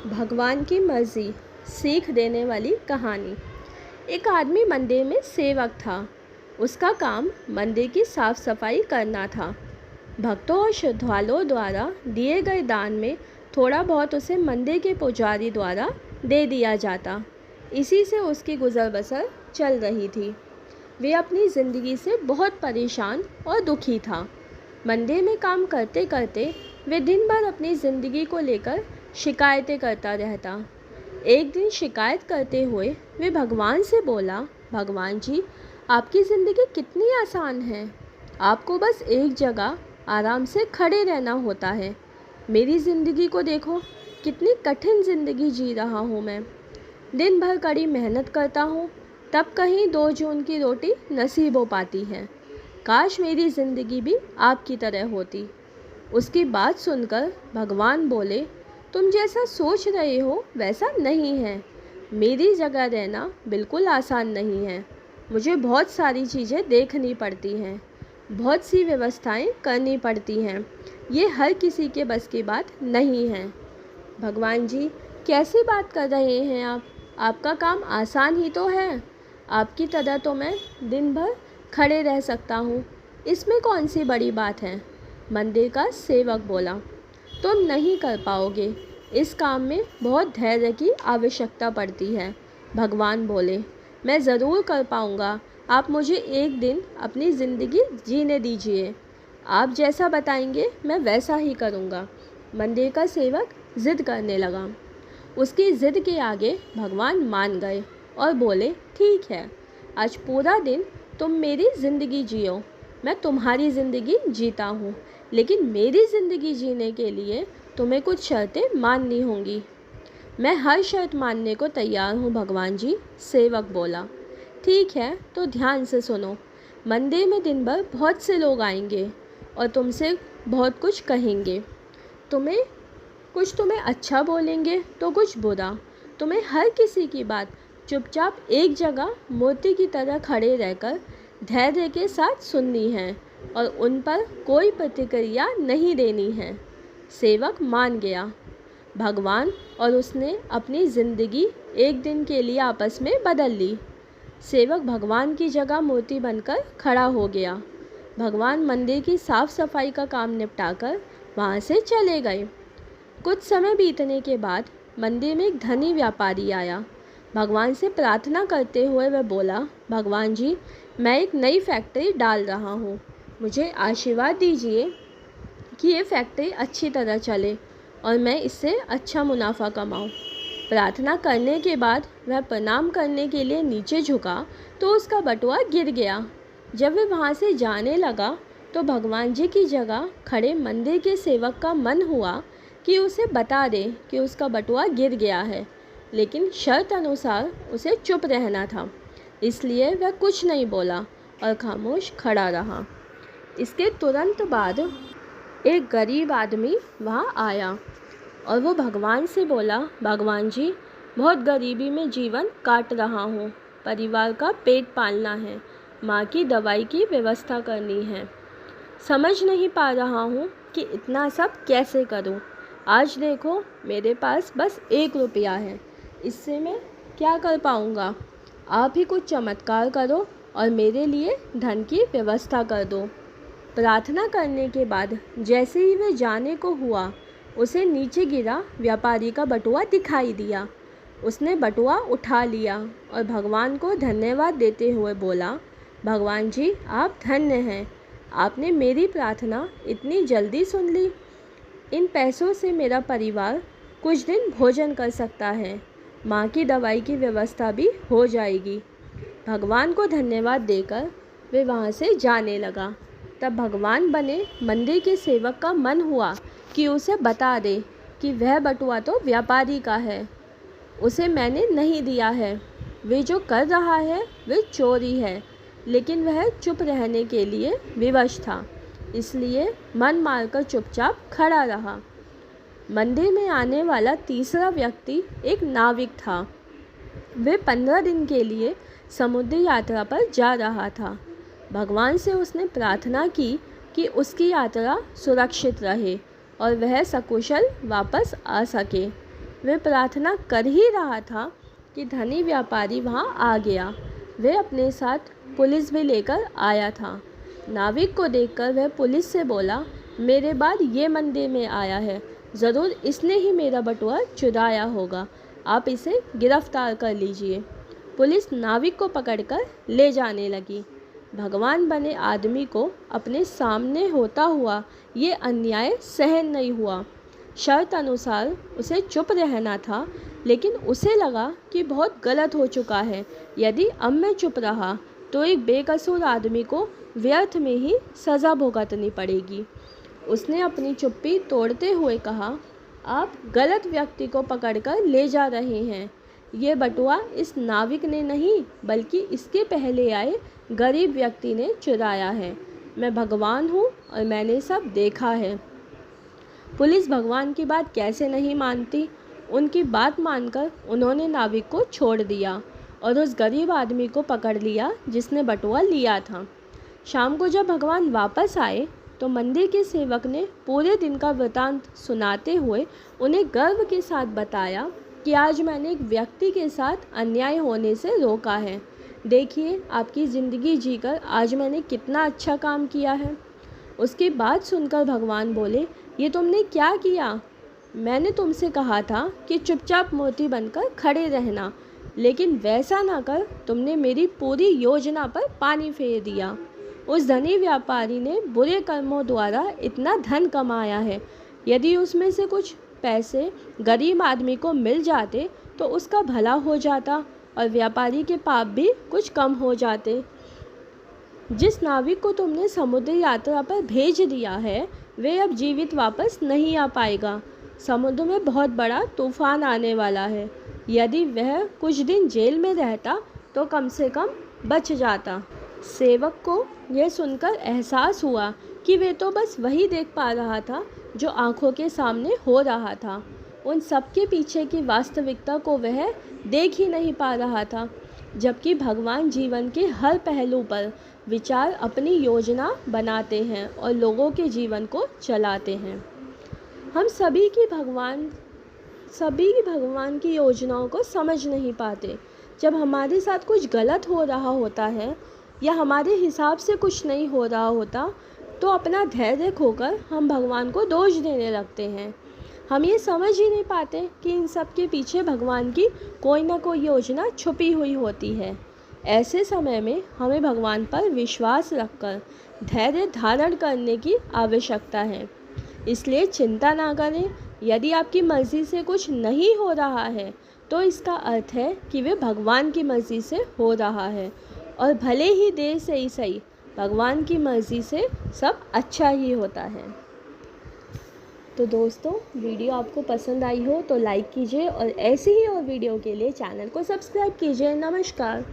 भगवान की मर्जी सीख देने वाली कहानी। एक आदमी मंदिर में सेवक था। उसका काम मंदिर की साफ सफाई करना था। भक्तों और श्रद्धालुओं द्वारा दिए गए दान में थोड़ा बहुत उसे मंदिर के पुजारी द्वारा दे दिया जाता। इसी से उसकी गुजर बसर चल रही थी। वे अपनी ज़िंदगी से बहुत परेशान और दुखी था। मंदिर में काम करते करते वे दिन भर अपनी ज़िंदगी को लेकर शिकायतें करता रहता। एक दिन शिकायत करते हुए वे भगवान से बोला, भगवान जी, आपकी ज़िंदगी कितनी आसान है। आपको बस एक जगह आराम से खड़े रहना होता है। मेरी ज़िंदगी को देखो, कितनी कठिन ज़िंदगी जी रहा हूँ मैं। दिन भर कड़ी मेहनत करता हूँ, तब कहीं 2 जून की रोटी नसीब हो पाती है। काश मेरी ज़िंदगी भी आपकी तरह होती। उसकी बात सुनकर भगवान बोले, तुम जैसा सोच रहे हो वैसा नहीं है। मेरी जगह रहना बिल्कुल आसान नहीं है। मुझे बहुत सारी चीज़ें देखनी पड़ती हैं, बहुत सी व्यवस्थाएं करनी पड़ती हैं। ये हर किसी के बस की बात नहीं है। भगवान जी, कैसी बात कर रहे हैं आप? आपका काम आसान ही तो है। आपकी तरह तो मैं दिन भर खड़े रह सकता हूँ। इसमें कौन सी बड़ी बात है? मंदिर का सेवक बोला, तुम नहीं कर पाओगे। इस काम में बहुत धैर्य की आवश्यकता पड़ती है। भगवान बोले, मैं ज़रूर कर पाऊँगा। आप मुझे एक दिन अपनी ज़िंदगी जीने दीजिए। आप जैसा बताएंगे मैं वैसा ही करूँगा। मंदिर का सेवक ज़िद करने लगा। उसकी ज़िद के आगे भगवान मान गए और बोले, ठीक है, आज पूरा दिन तुम मेरी ज़िंदगी जियो। मैं तुम्हारी ज़िंदगी जीता हूँ, लेकिन मेरी ज़िंदगी जीने के लिए तुम्हें कुछ शर्तें माननी होंगी। मैं हर शर्त मानने को तैयार हूँ भगवान जी, सेवक बोला। ठीक है, तो ध्यान से सुनो। मंदिर में दिन भर बहुत से लोग आएंगे और तुमसे बहुत कुछ कहेंगे। तुम्हें अच्छा बोलेंगे तो कुछ बुरा। तुम्हें हर किसी की बात चुपचाप एक जगह मोती की तरह खड़े रहकर धैर्य के साथ सुननी है और उन पर कोई प्रतिक्रिया नहीं देनी है। सेवक मान गया। भगवान और उसने अपनी ज़िंदगी एक दिन के लिए आपस में बदल ली। सेवक भगवान की जगह मूर्ति बनकर खड़ा हो गया। भगवान मंदिर की साफ सफाई का काम निपटाकर वहाँ से चले गए। कुछ समय बीतने के बाद मंदिर में एक धनी व्यापारी आया। भगवान से प्रार्थना करते हुए वह बोला, भगवान जी, मैं एक नई फैक्ट्री डाल रहा हूँ। मुझे आशीर्वाद दीजिए कि ये फैक्ट्री अच्छी तरह चले और मैं इससे अच्छा मुनाफा कमाऊँ। प्रार्थना करने के बाद वह प्रणाम करने के लिए नीचे झुका तो उसका बटुआ गिर गया। जब वह वहाँ से जाने लगा तो भगवान जी की जगह खड़े मंदिर के सेवक का मन हुआ कि उसे बता दे कि उसका बटुआ गिर गया है, लेकिन शर्त अनुसार उसे चुप रहना था। इसलिए वह कुछ नहीं बोला और खामोश खड़ा रहा। इसके तुरंत बाद एक गरीब आदमी वहाँ आया और वो भगवान से बोला, भगवान जी, बहुत गरीबी में जीवन काट रहा हूँ। परिवार का पेट पालना है, माँ की दवाई की व्यवस्था करनी है। समझ नहीं पा रहा हूँ कि इतना सब कैसे करूँ। आज देखो, मेरे पास बस 1 रुपया है। इससे मैं क्या कर पाऊँगा? आप ही कुछ चमत्कार करो और मेरे लिए धन की व्यवस्था कर दो। प्रार्थना करने के बाद जैसे ही वह जाने को हुआ, उसे नीचे गिरा व्यापारी का बटुआ दिखाई दिया। उसने बटुआ उठा लिया और भगवान को धन्यवाद देते हुए बोला, भगवान जी, आप धन्य हैं। आपने मेरी प्रार्थना इतनी जल्दी सुन ली। इन पैसों से मेरा परिवार कुछ दिन भोजन कर सकता है। माँ की दवाई की व्यवस्था भी हो जाएगी। भगवान को धन्यवाद देकर वे वहाँ से जाने लगा। तब भगवान बने मंदिर के सेवक का मन हुआ कि उसे बता दे कि वह बटुआ तो व्यापारी का है, उसे मैंने नहीं दिया है। वे जो कर रहा है वे चोरी है, लेकिन वह चुप रहने के लिए विवश था, इसलिए मन मारकर चुपचाप खड़ा रहा। मंदिर में आने वाला तीसरा व्यक्ति एक नाविक था। वे 15 दिन के लिए समुद्री यात्रा पर जा रहा था। भगवान से उसने प्रार्थना की कि उसकी यात्रा सुरक्षित रहे और वह सकुशल वापस आ सके। वे प्रार्थना कर ही रहा था कि धनी व्यापारी वहाँ आ गया। वह अपने साथ पुलिस भी लेकर आया था। नाविक को देखकर वह पुलिस से बोला, मेरे बाद ये मंदिर में आया है, ज़रूर इसने ही मेरा बटुआ चुराया होगा, आप इसे गिरफ्तार कर लीजिए। पुलिस नाविक को पकड़कर ले जाने लगी। भगवान बने आदमी को अपने सामने होता हुआ ये अन्याय सहन नहीं हुआ। शर्त अनुसार उसे चुप रहना था, लेकिन उसे लगा कि बहुत गलत हो चुका है। यदि अब मैं चुप रहा तो एक बेकसूर आदमी को व्यर्थ में ही सज़ा भुगतनी पड़ेगी। उसने अपनी चुप्पी तोड़ते हुए कहा, आप गलत व्यक्ति को पकड़कर ले जा रहे हैं। ये बटुआ इस नाविक ने नहीं, बल्कि इसके पहले आए गरीब व्यक्ति ने चुराया है। मैं भगवान हूँ और मैंने सब देखा है। पुलिस भगवान की बात कैसे नहीं मानती। उनकी बात मानकर उन्होंने नाविक को छोड़ दिया और उस गरीब आदमी को पकड़ लिया जिसने बटुआ लिया था। शाम को जब भगवान वापस आए तो मंदिर के सेवक ने पूरे दिन का वृतांत सुनाते हुए उन्हें गर्व के साथ बताया कि आज मैंने एक व्यक्ति के साथ अन्याय होने से रोका है। देखिए, आपकी ज़िंदगी जीकर आज मैंने कितना अच्छा काम किया है। उसकी बात सुनकर भगवान बोले, ये तुमने क्या किया? मैंने तुमसे कहा था कि चुपचाप मूर्ति बनकर खड़े रहना, लेकिन वैसा ना कर तुमने मेरी पूरी योजना पर पानी फेर दिया। उस धनी व्यापारी ने बुरे कर्मों द्वारा इतना धन कमाया है। यदि उसमें से कुछ पैसे गरीब आदमी को मिल जाते तो उसका भला हो जाता और व्यापारी के पाप भी कुछ कम हो जाते। जिस नाविक को तुमने समुद्र यात्रा पर भेज दिया है, वे अब जीवित वापस नहीं आ पाएगा। समुद्र में बहुत बड़ा तूफान आने वाला है। यदि वह कुछ दिन जेल में रहता तो कम से कम बच जाता। सेवक को यह सुनकर एहसास हुआ कि वे तो बस वही देख पा रहा था जो आंखों के सामने हो रहा था। उन सब के पीछे की वास्तविकता को वह देख ही नहीं पा रहा था। जबकि भगवान जीवन के हर पहलू पर विचार अपनी योजना बनाते हैं और लोगों के जीवन को चलाते हैं। हम सभी की भगवान की योजनाओं को समझ नहीं पाते। जब हमारे साथ कुछ गलत हो रहा होता है या हमारे हिसाब से कुछ नहीं हो रहा होता, तो अपना धैर्य खोकर हम भगवान को दोष देने लगते हैं। हम ये समझ ही नहीं पाते कि इन सब के पीछे भगवान की कोई ना कोई योजना छुपी हुई होती है। ऐसे समय में हमें भगवान पर विश्वास रखकर धैर्य धारण करने की आवश्यकता है। इसलिए चिंता ना करें। यदि आपकी मर्ज़ी से कुछ नहीं हो रहा है तो इसका अर्थ है कि वे भगवान की मर्ज़ी से हो रहा है, और भले ही देर से ही सही, भगवान की मर्ज़ी से सब अच्छा ही होता है। तो दोस्तों, वीडियो आपको पसंद आई हो तो लाइक कीजिए और ऐसे ही और वीडियो के लिए चैनल को सब्सक्राइब कीजिए। नमस्कार।